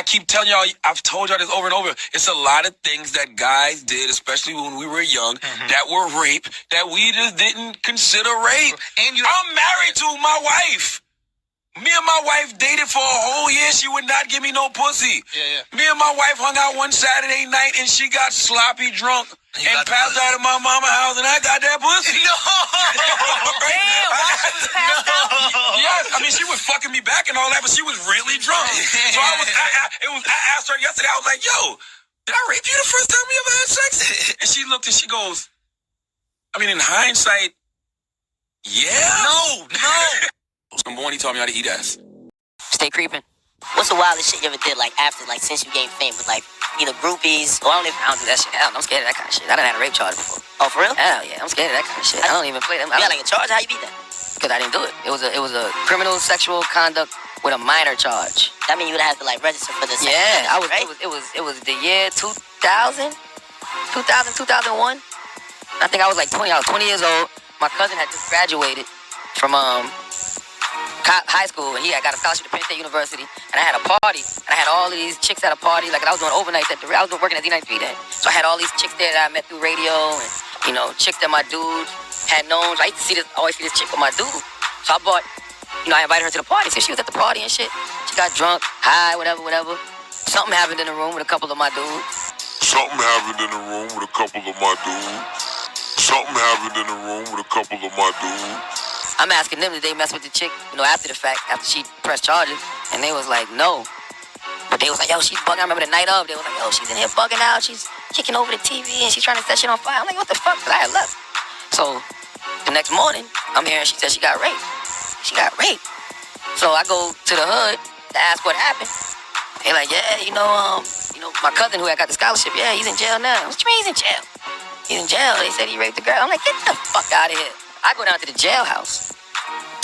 keep telling y'all, I've told y'all this over and over. It's a lot of things that guys did, especially when we were young, that were rape, that we just didn't consider rape. And I'm married to my wife. Me and my wife dated for a whole year. She would not give me no pussy. Me and my wife hung out one Saturday night, and she got sloppy drunk and passed out of my mama's house, and I got that pussy. No. Damn, yes, I mean, she was fucking me back and all that, but she was really drunk. So I asked her yesterday, I was like, yo, did I rape you the first time we ever had sex? And she looked and she goes, I mean, in hindsight, yeah. No. Number one, he taught me how to eat ass. Stay creeping. What's the wildest shit you ever did, like, after, like, since you gained fame with, like, either groupies, or I don't do that shit. Hell, I'm scared of that kind of shit. I done had a rape charge before. Oh, for real? Hell yeah, I'm scared of that kind of shit. I don't even play them. Yeah, like a charge? How you beat that? Because I didn't do it. It was a criminal sexual conduct with a minor charge. That mean you would have to, like, register for this? Yeah, right? It was the year 2000, 2001. I think I was like 20. I was 20 years old. My cousin had just graduated from high school, and he had got a scholarship to Penn State University, and I had a party, and I had all of these chicks at a party, like I was doing overnights I was working at Z93 then, so I had all these chicks there that I met through radio, and, you know, chicks that my dude had known. I used to always see this chick with my dude, so I bought, you know, I invited her to the party, so she was at the party and shit. She got drunk, high, whatever. Something happened in the room with a couple of my dudes. I'm asking them, did they mess with the chick, you know, after the fact, after she pressed charges? And they was like, no. But they was like, yo, she's bugging. I remember the night of, they was like, yo, she's in here bugging out. She's kicking over the TV and she's trying to set shit on fire. I'm like, what the fuck? Because I had left. So the next morning, I'm hearing she said she got raped. So I go to the hood to ask what happened. They like, yeah, you know, my cousin who had got the scholarship, yeah, he's in jail now. What you mean he's in jail? He's in jail. They said he raped the girl. I'm like, get the fuck out of here. I go down to the jailhouse,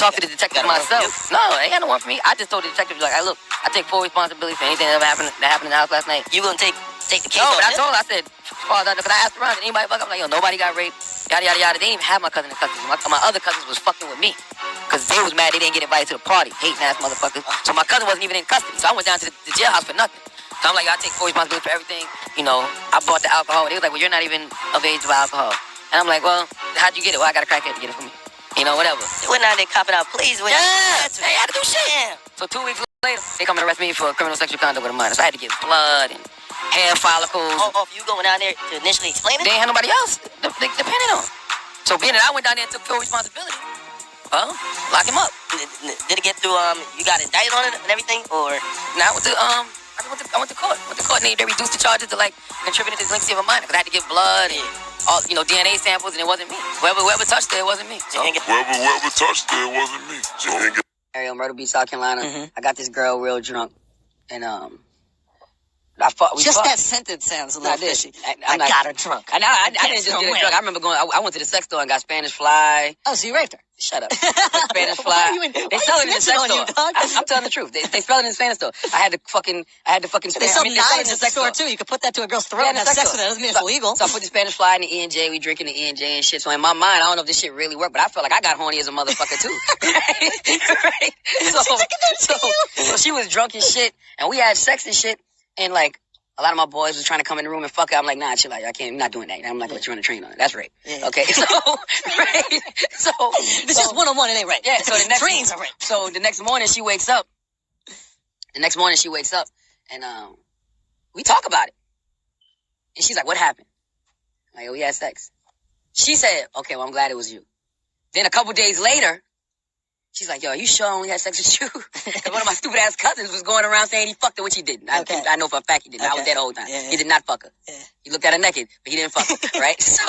talk to the detective myself. No, they ain't got no one for me. I just told the detective, like, look, I take full responsibility for anything that happened in the house last night. You gonna take the case? No, but I told her, I said, because I asked around, did anybody fuck up? I'm like, yo, nobody got raped, yada, yada, yada. They didn't even have my cousin in custody. My other cousins was fucking with me, because they was mad they didn't get invited to the party, hating ass motherfuckers. So my cousin wasn't even in custody, so I went down to the jailhouse for nothing. So I'm like, I take full responsibility for everything. You know, I bought the alcohol. They was like, well, you're not even of age to buy alcohol. And I'm like, well, how'd you get it? Well, I got a crackhead to get it for me. You know, whatever. They went out there copping out pleas. Yeah, they had to do shit. Yeah. So 2 weeks later, they come and arrest me for criminal sexual conduct with a minor. So I had to get blood and hair follicles. Oh, you going down there to initially explain it? They ain't had nobody else depending on. So being that I went down there and took full responsibility, well, lock him up. Did it get through, you got indicted on it and everything? Or? Nah, I went to court. And they reduced the charges to, like, contributing to the delinquency of a minor. Because I had to give blood and all, you know, DNA samples, and it wasn't me. Whoever touched it wasn't me. So. Ariel, Myrtle Beach, South Carolina. I got this girl real drunk, and that sentence sounds a little fishy. I got her drunk. I didn't just get her drunk. I remember I went to the sex store and got Spanish Fly. Oh, so you raped her? Shut up. Spanish Fly. They sell it in the sex store. I'm telling the truth. They sell it in the Spanish store. I had to fucking They sell knives in the sex store too. You could put that to a girl's throat and have sex with it. That doesn't mean it's illegal. So I put the Spanish Fly in the E&J. We drinking the E&J and shit. So in my mind, I don't know if this shit really worked, but I felt like I got horny as a motherfucker too. Right? So she was drunk and shit, and we had sex and shit, and like, a lot of my boys was trying to come in the room and fuck her. I'm like, nah, chill out. I'm not doing that. I'm not going to let you run a train on it. That's rape. Yeah. Okay? So, right? So, it's just one-on-one. It ain't rape. Yeah, so the next... Trains are rape. So the next morning she wakes up. And we talk about it. And she's like, what happened? I'm like, oh, we had sex. She said, okay, well, I'm glad it was you. Then a couple days later, she's like, yo, are you sure I only had sex with you? Because one of my stupid ass cousins was going around saying he fucked her, which he didn't. I know for a fact he didn't. Okay. I was there the whole time. Yeah. He did not fuck her. Yeah. He looked at her naked, but he didn't fuck her, right? So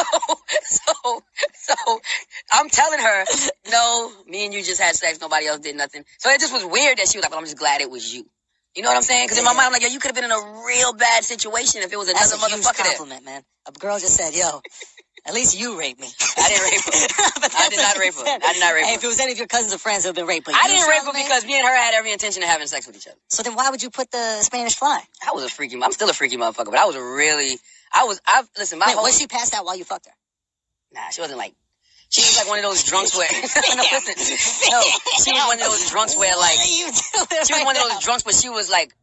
I'm telling her, no, me and you just had sex. Nobody else did nothing. So it just was weird that she was like, well, I'm just glad it was you. You know what I'm saying? Because in my mind, I'm like, yo, you could have been in a real bad situation if it was another motherfucker there. That's a huge compliment, man. A girl just said, yo, at least you raped me. I didn't rape her. I did not rape her. Hey, if it was any of your cousins or friends who have been raped, I didn't rape her because me and her had every intention of having sex with each other. So then why would you put the Spanish Fly? I'm still a freaky motherfucker, but listen, was she passed out while you fucked her? Nah, she wasn't like, she was like one of those drunks where, she was one of those drunks where like, she was one of those drunks, but she was like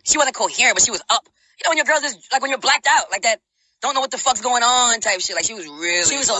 she wasn't coherent, but she was up. You know when your girls is like when you're blacked out, like that, don't know what the fuck's going on type shit. Like she was really. She was